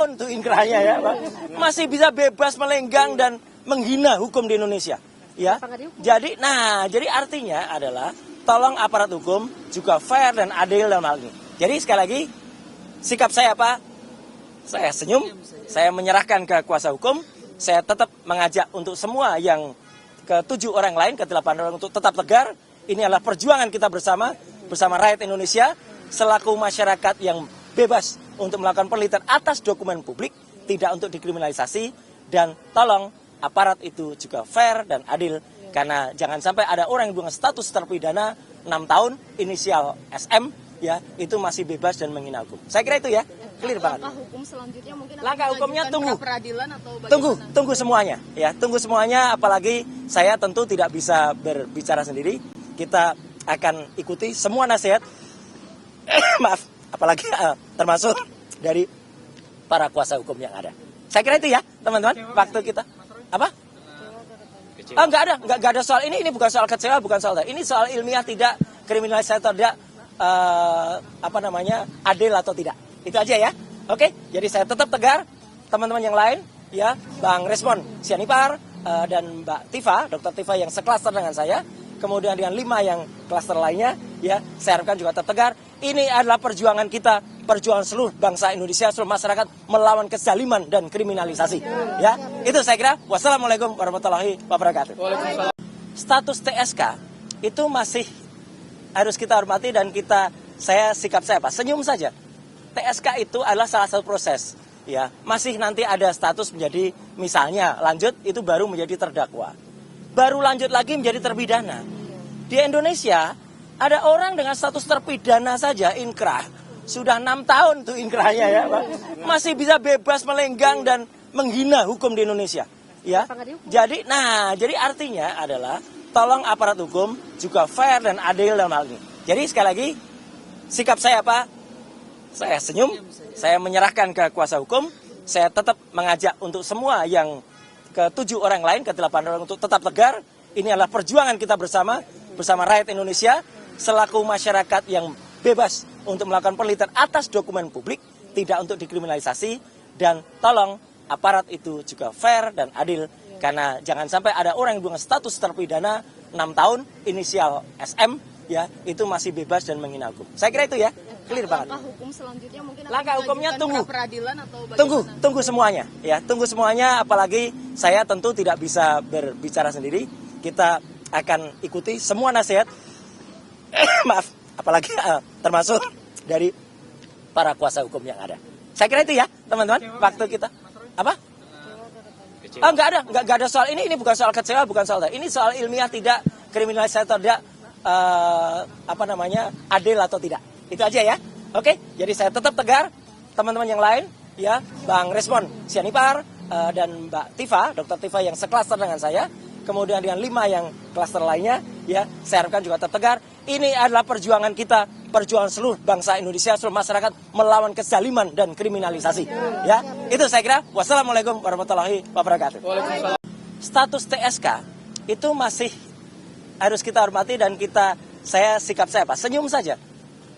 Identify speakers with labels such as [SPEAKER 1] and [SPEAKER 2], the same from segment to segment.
[SPEAKER 1] Untuk inkrahnya ya, Pak. Masih bisa bebas melenggang dan menghina hukum di Indonesia. Ya. Jadi artinya adalah tolong aparat hukum juga fair dan adil dalam hal ini. Jadi sekali lagi sikap saya apa? Saya senyum, saya menyerahkan ke kuasa hukum, saya tetap mengajak untuk semua yang ke-7 orang lain, ke-8 orang untuk tetap tegar. Ini adalah perjuangan kita bersama rakyat Indonesia selaku masyarakat yang bebas untuk melakukan penelitian atas dokumen publik, tidak untuk dikriminalisasi, dan tolong aparat itu juga fair dan adil, karena jangan sampai ada orang yang dengan status terpidana 6 tahun, inisial SM, ya itu masih bebas dan menghina hukum. Saya kira itu ya, clear banget.
[SPEAKER 2] Langkah hukum selanjutnya mungkin
[SPEAKER 1] langkah hukumnya tunggu
[SPEAKER 2] atau bagaimana?
[SPEAKER 1] Tunggu semuanya, ya tunggu semuanya. Apalagi saya tentu tidak bisa berbicara sendiri. Kita akan ikuti semua nasihat, maaf, apalagi termasuk dari para kuasa hukum yang ada. Saya kira itu ya, teman-teman. Waktu kita apa? Oh, enggak ada soal ini bukan soal kecewa, bukan soal ini soal ilmiah, tidak kriminalisasi atau tidak adil atau tidak. Itu aja ya. Oke, jadi saya tetap tegar. Teman-teman yang lain ya, Bang Resmond Sianipar dan Mbak Tifa, Dr. Tifa yang seklaster dengan saya, kemudian dengan 5 yang klaster lainnya ya, saya harapkan juga tetap tegar. Ini adalah perjuangan kita, perjuangan seluruh bangsa Indonesia, seluruh masyarakat melawan kezaliman dan kriminalisasi. Ya, itu saya kira. Wassalamualaikum warahmatullahi wabarakatuh. Status TSK itu masih harus kita hormati dan saya sikap saya Pak, senyum saja. TSK itu adalah salah satu proses. Ya, masih nanti ada status menjadi misalnya lanjut itu baru menjadi terdakwa. Baru lanjut lagi menjadi terpidana. Di Indonesia ada orang dengan status terpidana saja inkrah. Sudah 6 tahun tuh inkrahnya ya, Pak. Masih bisa bebas melenggang dan menghina hukum di Indonesia. Ya. Jadi artinya adalah tolong aparat hukum juga fair dan adil dalam hal ini. Jadi sekali lagi sikap saya apa? Saya senyum, saya menyerahkan ke kuasa hukum, saya tetap mengajak untuk semua yang ke-7 orang lain, ke-8 orang untuk tetap tegar. Ini adalah perjuangan kita bersama rakyat Indonesia selaku masyarakat yang bebas untuk melakukan penelitian atas dokumen publik, tidak untuk dikriminalisasi, dan tolong aparat itu juga fair dan adil, karena jangan sampai ada orang yang dengan status terpidana 6 tahun, inisial SM, ya itu masih bebas dan menghina hukum. Saya kira itu ya, clear banget.
[SPEAKER 2] Langkah hukum selanjutnya mungkin
[SPEAKER 1] langkah hukumnya tunggu
[SPEAKER 2] atau bagaimana?
[SPEAKER 1] Tunggu semuanya, ya tunggu semuanya. Apalagi saya tentu tidak bisa berbicara sendiri. Kita akan ikuti semua nasihat, maaf, apalagi termasuk dari para kuasa hukum yang ada. Saya kira itu ya, teman-teman. Waktu kita apa? Oh, enggak ada soal ini bukan soal kecewa, bukan soal ini soal ilmiah, tidak kriminalisasi atau tidak adil atau tidak. Itu aja ya. Oke, jadi saya tetap tegar. Teman-teman yang lain ya, Bang Resmond Sianipar dan Mbak Tifa, Dr. Tifa yang seklaster dengan saya, kemudian dengan 5 yang klaster lainnya ya, saya harapkan juga tetap tegar. Ini adalah perjuangan kita, perjuangan seluruh bangsa Indonesia, seluruh masyarakat melawan kezaliman dan kriminalisasi. Ya, itu saya kira. Wassalamualaikum warahmatullahi wabarakatuh. Status TSK itu masih harus kita hormati dan saya sikap saya Pak, senyum saja.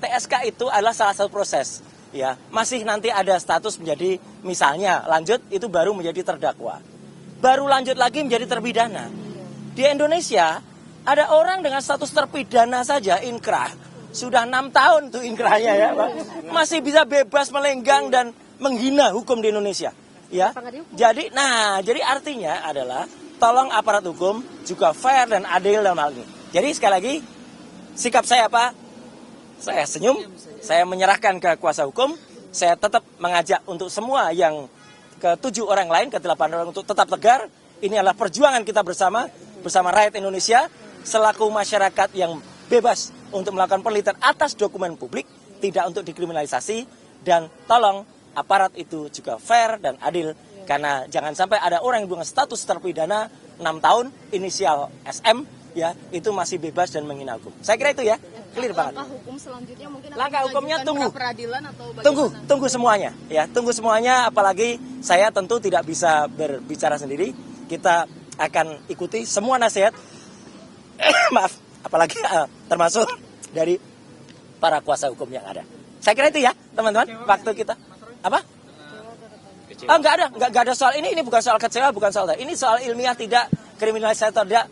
[SPEAKER 1] TSK itu adalah salah satu proses. Ya, masih nanti ada status menjadi misalnya lanjut itu baru menjadi terdakwa. Baru lanjut lagi menjadi terpidana. Di Indonesia ada orang dengan status terpidana saja inkrah. Sudah 6 tahun tuh inkrahnya ya, Pak. Masih bisa bebas melenggang dan menghina hukum di Indonesia. Ya. Jadi artinya adalah tolong aparat hukum juga fair dan adil dalam hal ini. Jadi sekali lagi sikap saya apa? Saya senyum, saya menyerahkan ke kuasa hukum, saya tetap mengajak untuk semua yang ke-7 orang lain, ke-8 orang untuk tetap tegar. Ini adalah perjuangan kita bersama rakyat Indonesia selaku masyarakat yang bebas untuk melakukan penelitian atas dokumen publik, tidak untuk dikriminalisasi, dan tolong aparat itu juga fair dan adil, karena jangan sampai ada orang yang dengan status terpidana 6 tahun, inisial SM, ya itu masih bebas dan menghina hukum. Saya kira itu ya, clear banget.
[SPEAKER 2] Langkah hukum selanjutnya mungkin
[SPEAKER 1] langkah hukumnya tunggu
[SPEAKER 2] atau bagaimana?
[SPEAKER 1] Tunggu semuanya, ya tunggu semuanya. Apalagi saya tentu tidak bisa berbicara sendiri. Kita akan ikuti semua nasihat, maaf, apalagi termasuk dari para kuasa hukum yang ada. Saya kira itu ya, teman-teman. Waktu kita apa? nggak ada soal ini bukan soal kecewa, bukan soal ini soal ilmiah tidak, kriminalisasi atau tidak,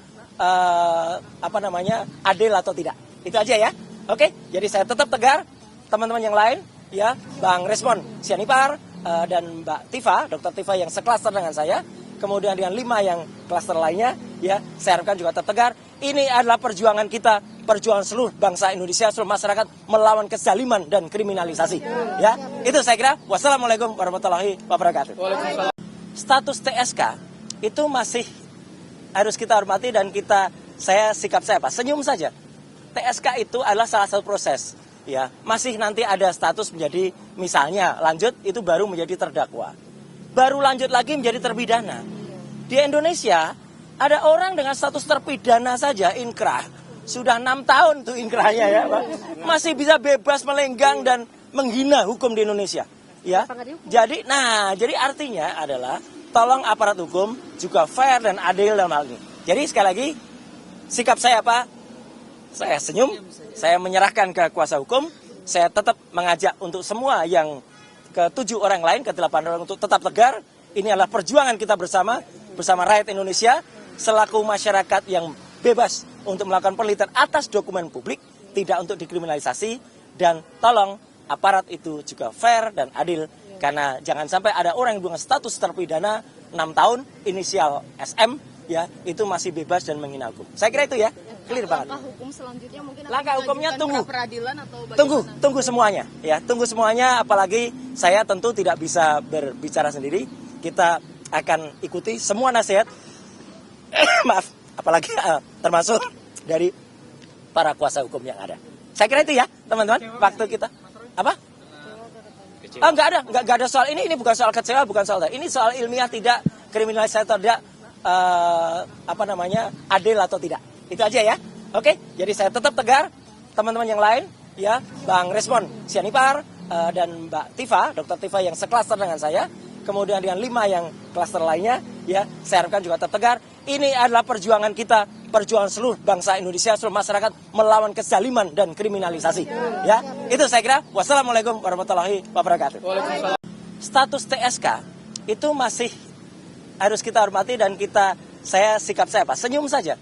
[SPEAKER 1] adil atau tidak. Itu aja ya. Oke, jadi saya tetap tegar, teman-teman yang lain, ya, Bang Resmon Sianipar dan Mbak Tifa, Dokter Tifa yang seklaster dengan saya, kemudian dengan 5 yang klaster lainnya, ya, saya harapkan juga tetap tegar. Ini adalah perjuangan kita, perjuangan seluruh bangsa Indonesia, seluruh masyarakat melawan kezaliman dan kriminalisasi. Ya, itu saya kira. Wassalamualaikum warahmatullahi wabarakatuh. Status TSK itu masih harus kita hormati dan saya senyum saja. TSK itu adalah salah satu proses. Ya, masih nanti ada status menjadi, misalnya lanjut itu baru menjadi terdakwa. Baru lanjut lagi menjadi terpidana. Di Indonesia ada orang dengan status terpidana saja inkrah. Sudah 6 tahun tuh inkrahnya ya, Pak. Masih bisa bebas melenggang dan menghina hukum di Indonesia. Ya. Jadi artinya adalah tolong aparat hukum juga fair dan adil dalam hal ini. Jadi sekali lagi sikap saya apa? Saya senyum, saya menyerahkan ke kuasa hukum, saya tetap mengajak untuk semua yang ke-7 orang lain, ke-8 orang untuk tetap tegar. Ini adalah perjuangan kita bersama rakyat Indonesia, selaku masyarakat yang bebas untuk melakukan penelitian atas dokumen publik, tidak untuk dikriminalisasi, dan tolong aparat itu juga fair dan adil, karena jangan sampai ada orang yang dengan status terpidana 6 tahun, inisial SM, ya, itu masih bebas dan menghina hukum. Saya kira itu ya, clear banget.
[SPEAKER 2] Langkah hukum selanjutnya mungkin
[SPEAKER 1] langkah hukumnya tunggu.
[SPEAKER 2] Peradilan atau bagaimana?
[SPEAKER 1] Tunggu semuanya, ya, tunggu semuanya, apalagi saya tentu tidak bisa berbicara sendiri. Kita akan ikuti semua nasihat maaf, apalagi termasuk dari para kuasa hukum yang ada. Saya kira itu ya, teman-teman. Waktu kita apa? Nggak ada soal ini bukan soal kecewa, bukan soal ini soal ilmiah tidak, kriminalisasi atau tidak, adil atau tidak. Itu aja ya. Oke, jadi saya tetap tegar, teman-teman yang lain, ya, Bang Resmon Sianipar dan Mbak Tifa, Dokter Tifa yang seklaster dengan saya, kemudian dengan 5 yang klaster lainnya, ya, saya harapkan juga tetap tegar. Ini adalah perjuangan kita, perjuangan seluruh bangsa Indonesia, seluruh masyarakat melawan kezaliman dan kriminalisasi. Ya, itu saya kira. Wassalamualaikum warahmatullahi wabarakatuh. Status TSK itu masih harus kita hormati dan saya senyum saja.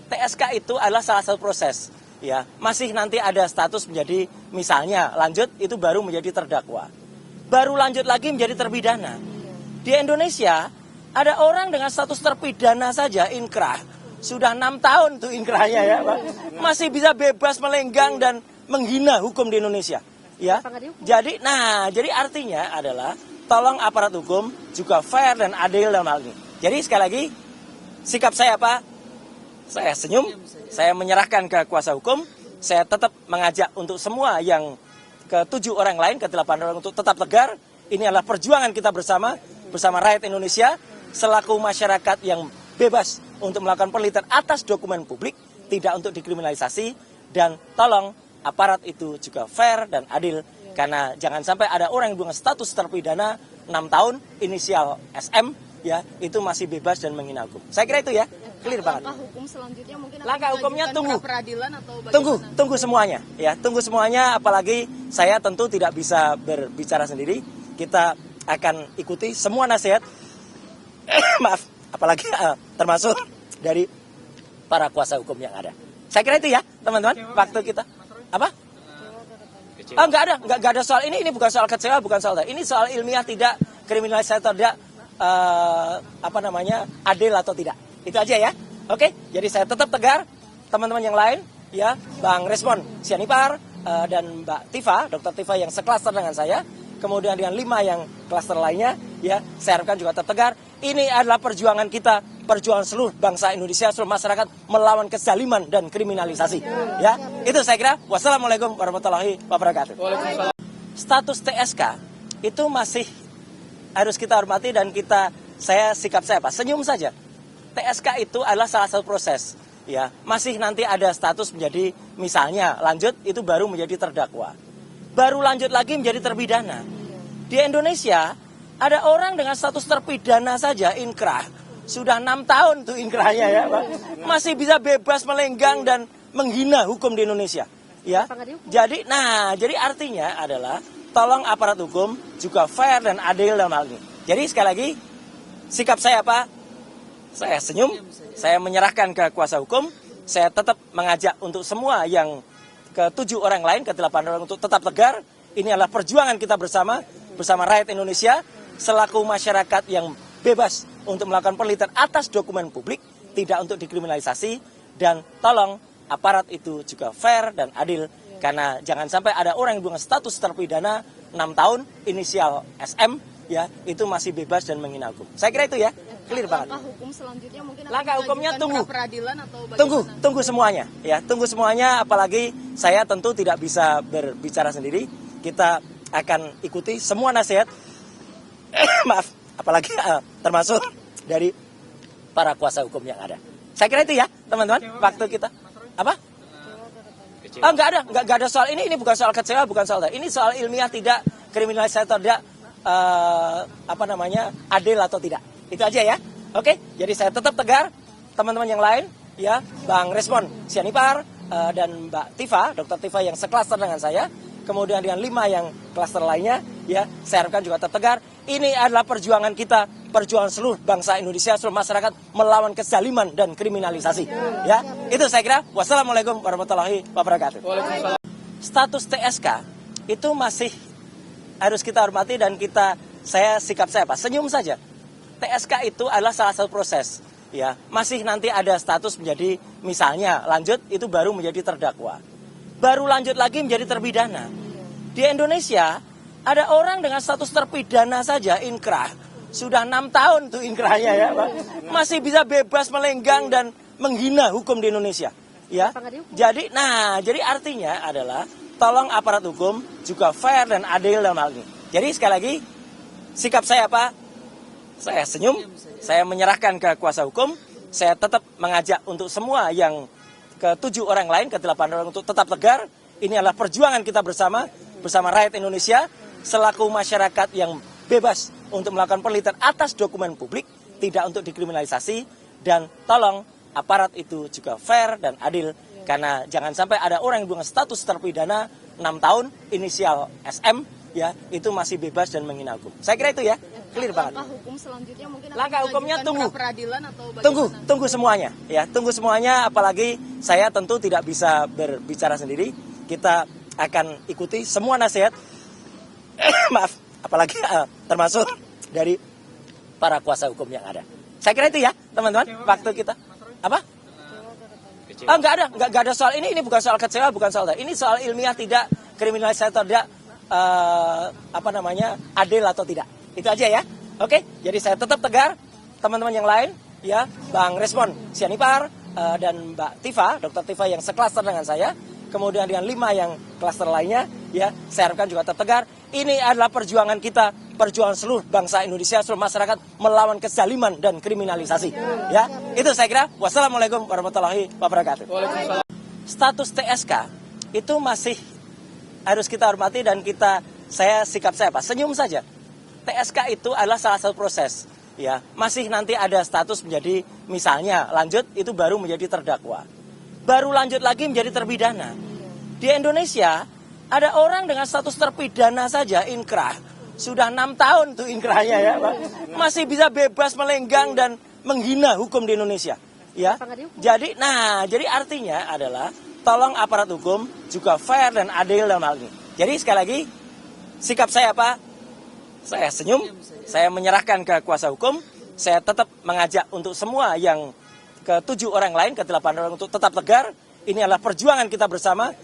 [SPEAKER 1] TSK itu adalah salah satu proses. Ya, masih nanti ada status menjadi, misalnya lanjut itu baru menjadi terdakwa. Baru lanjut lagi menjadi terpidana. Di Indonesia ada orang dengan status terpidana saja inkrah. Sudah 6 tahun tuh inkrahnya ya, Pak. Masih bisa bebas melenggang dan menghina hukum di Indonesia. Ya. Jadi artinya adalah tolong aparat hukum juga fair dan adil dalam hal ini. Jadi sekali lagi sikap saya apa? Saya senyum, saya menyerahkan ke kuasa hukum, saya tetap mengajak untuk semua yang ke-7 orang lain, ke-8 orang untuk tetap tegar. Ini adalah perjuangan kita bersama rakyat Indonesia, selaku masyarakat yang bebas untuk melakukan penelitian atas dokumen publik, tidak untuk dikriminalisasi, dan tolong aparat itu juga fair dan adil, karena jangan sampai ada orang yang dengan status terpidana 6 tahun, inisial SM, ya, itu masih bebas dan menghina hukum. Saya kira itu ya, clear banget.
[SPEAKER 2] Langkah hukum selanjutnya mungkin
[SPEAKER 1] langkah hukumnya tunggu.
[SPEAKER 2] Peradilan atau bagaimana?
[SPEAKER 1] Tunggu semuanya, ya, tunggu semuanya, apalagi saya tentu tidak bisa berbicara sendiri. Kita akan ikuti semua nasihat maaf, apalagi termasuk dari para kuasa hukum yang ada. Saya kira itu ya, teman-teman. Waktu kita apa? Nggak ada soal ini bukan soal kecewa, bukan soal ini soal ilmiah tidak, kriminalisasi atau tidak, adil atau tidak. Itu aja ya. Oke, jadi saya tetap tegar, teman-teman yang lain, ya, Bang Resmon Sianipar dan Mbak Tifa, Dokter Tifa yang seklaster dengan saya, kemudian dengan 5 yang klaster lainnya, ya, saya harapkan juga tetap tegar. Ini adalah perjuangan kita, perjuangan seluruh bangsa Indonesia, seluruh masyarakat melawan kezaliman dan kriminalisasi. Ya, itu saya kira. Wassalamualaikum warahmatullahi wabarakatuh. Status TSK itu masih harus kita hormati dan saya senyum saja. TSK itu adalah salah satu proses. Ya, masih nanti ada status menjadi, misalnya lanjut itu baru menjadi terdakwa. Baru lanjut lagi menjadi terpidana. Di Indonesia ada orang dengan status terpidana saja inkrah. Sudah 6 tahun tuh inkrahnya ya, Pak. Masih bisa bebas melenggang dan menghina hukum di Indonesia. Ya. Jadi artinya adalah tolong aparat hukum juga fair dan adil dalam hal ini. Jadi sekali lagi, sikap saya apa? Saya senyum, saya menyerahkan ke kuasa hukum, saya tetap mengajak untuk semua yang ke-7 orang lain, ke-8 orang untuk tetap tegar. Ini adalah perjuangan kita bersama rakyat Indonesia, selaku masyarakat yang bebas untuk melakukan penelitian atas dokumen publik, tidak untuk dikriminalisasi, dan tolong aparat itu juga fair dan adil, karena jangan sampai ada orang yang dengan status terpidana 6 tahun, inisial SM, ya, itu masih bebas dan menghina hukum. Saya kira itu ya, clear banget.
[SPEAKER 2] Langkah hukum selanjutnya mungkin akan
[SPEAKER 1] Langkah hukumnya
[SPEAKER 2] dilanjutkan
[SPEAKER 1] tunggu.
[SPEAKER 2] pra peradilan atau bagaimana?
[SPEAKER 1] Tunggu semuanya, ya, tunggu semuanya. Apalagi saya tentu tidak bisa berbicara sendiri. Kita akan ikuti semua nasihat, maaf, apalagi termasuk dari para kuasa hukum yang ada. Saya kira itu ya, teman-teman. Waktu kita apa? Oh, enggak ada soal ini bukan soal kecewa, bukan soal ini soal ilmiah, tidak kriminalisasi atau tidak adil atau tidak. Itu aja ya. Oke, jadi saya tetap tegar. Teman-teman yang lain, ya, Bang Resmon Sianipar dan Mbak Tifa, Dr. Tifa yang seklaster dengan saya, kemudian dengan 5 yang klaster lainnya, ya, saya harapkan juga tetap tegar. Ini adalah perjuangan kita, perjuangan seluruh bangsa Indonesia, seluruh masyarakat melawan kezaliman dan kriminalisasi. Ya, itu saya kira. Wassalamualaikum warahmatullahi wabarakatuh. Status TSK itu masih harus kita hormati dan saya sikap saya apa? Senyum saja. TSK itu adalah salah satu proses, ya. Masih nanti ada status menjadi, misalnya lanjut itu baru menjadi terdakwa, baru lanjut lagi menjadi terpidana. Di Indonesia ada orang dengan status terpidana saja inkrah, sudah 6 tahun tuh inkrahnya, ya, Pak. Masih bisa bebas melenggang dan menghina hukum di Indonesia, ya. Jadi artinya adalah tolong aparat hukum juga fair dan adil dalam hal ini. Jadi sekali lagi, sikap saya apa? Saya senyum, saya menyerahkan ke kuasa hukum, saya tetap mengajak untuk semua yang ke-7 orang lain, ke-8 orang untuk tetap tegar. Ini adalah perjuangan kita bersama rakyat Indonesia, selaku masyarakat yang bebas untuk melakukan penelitian atas dokumen publik, tidak untuk dikriminalisasi, dan tolong aparat itu juga fair dan adil, karena jangan sampai ada orang yang dengan status terpidana 6 tahun, inisial SM, ya, itu masih bebas dan menghina hukum. Saya kira itu ya, clear banget.
[SPEAKER 2] Langkah hukum selanjutnya mungkin akan
[SPEAKER 1] Langkah hukumnya
[SPEAKER 2] dilanjutkan
[SPEAKER 1] tunggu.
[SPEAKER 2] pra peradilan atau bagaimana?
[SPEAKER 1] Tunggu semuanya, ya, tunggu semuanya. Apalagi saya tentu tidak bisa berbicara sendiri. Kita akan ikuti semua nasihat, maaf, apalagi termasuk dari para kuasa hukum yang ada. Saya kira itu ya, teman-teman. Waktu kita apa? Oh, enggak ada soal ini bukan soal kecewa, bukan soal ini soal ilmiah, tidak kriminalisasi atau tidak adil atau tidak. Itu aja ya. Oke, jadi saya tetap tegar. Teman-teman yang lain, ya, Bang Resmon Sianipar dan Mbak Tifa, Dr. Tifa yang seklaster dengan saya, kemudian dengan 5 yang klaster lainnya, ya, saya harapkan juga tetap tegar. Ini adalah perjuangan kita, perjuangan seluruh bangsa Indonesia, seluruh masyarakat melawan kezaliman dan kriminalisasi. Ya, itu saya kira. Wassalamualaikum warahmatullahi wabarakatuh. Status TSK itu masih harus kita hormati dan saya sikap saya apa? Senyum saja. TSK itu adalah salah satu proses, ya. Masih nanti ada status menjadi, misalnya lanjut itu baru menjadi terdakwa, baru lanjut lagi menjadi terpidana. Di Indonesia ada orang dengan status terpidana saja inkrah, sudah 6 tahun tuh inkrahnya, ya, Pak. Masih bisa bebas melenggang dan menghina hukum di Indonesia, ya. Jadi artinya adalah tolong aparat hukum juga fair dan adil dalam hal ini. Jadi sekali lagi, sikap saya apa? Saya senyum, saya menyerahkan ke kuasa hukum, saya tetap mengajak untuk semua yang ke-7 orang lain, ke-8 orang untuk tetap tegar. Ini adalah perjuangan kita bersama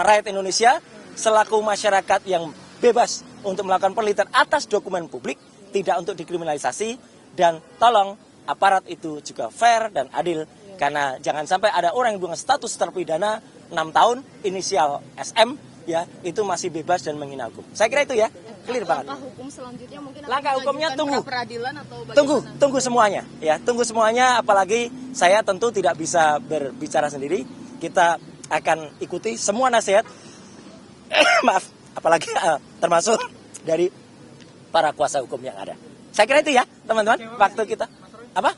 [SPEAKER 1] rakyat Indonesia, selaku masyarakat yang bebas untuk melakukan penelitian atas dokumen publik, tidak untuk dikriminalisasi, dan tolong aparat itu juga fair dan adil, karena jangan sampai ada orang yang dengan status terpidana 6 tahun, inisial SM, ya, itu masih bebas dan menghina hukum. Saya kira itu ya, clear banget.
[SPEAKER 2] Langkah hukum selanjutnya mungkin akan
[SPEAKER 1] Langkah hukumnya
[SPEAKER 2] dilanjutkan
[SPEAKER 1] tunggu.
[SPEAKER 2] pra peradilan atau bagaimana?
[SPEAKER 1] Tunggu semuanya, ya, tunggu semuanya. Apalagi saya tentu tidak bisa berbicara sendiri. Kita akan ikuti semua nasihat, maaf, apalagi termasuk dari para kuasa hukum yang ada. Saya kira itu ya, teman-teman. Waktu kita apa?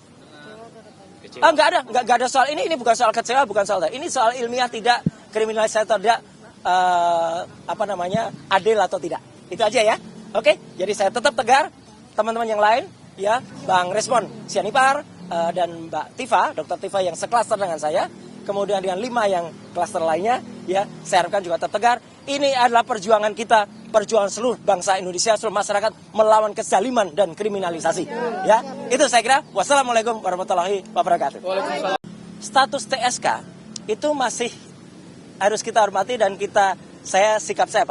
[SPEAKER 1] Oh, enggak ada soal ini bukan soal kecewa, bukan soal ini soal ilmiah, tidak kriminalisasi atau tidak adil atau tidak. Itu aja ya. Oke, jadi saya tetap tegar. teman-teman yang lain, ya, Bang Resmond Sianipar dan Mbak Tifa, Dr. Tifa yang seklaster dengan saya, kemudian dengan 5 yang klaster lainnya, ya, saya harapkan juga tetap tegar. Ini adalah perjuangan kita, perjuangan seluruh bangsa Indonesia, seluruh masyarakat melawan kezaliman dan kriminalisasi. Ya, itu saya kira. Wassalamualaikum warahmatullahi wabarakatuh. Status TSK itu masih harus kita hormati dan saya sikap saya Pak.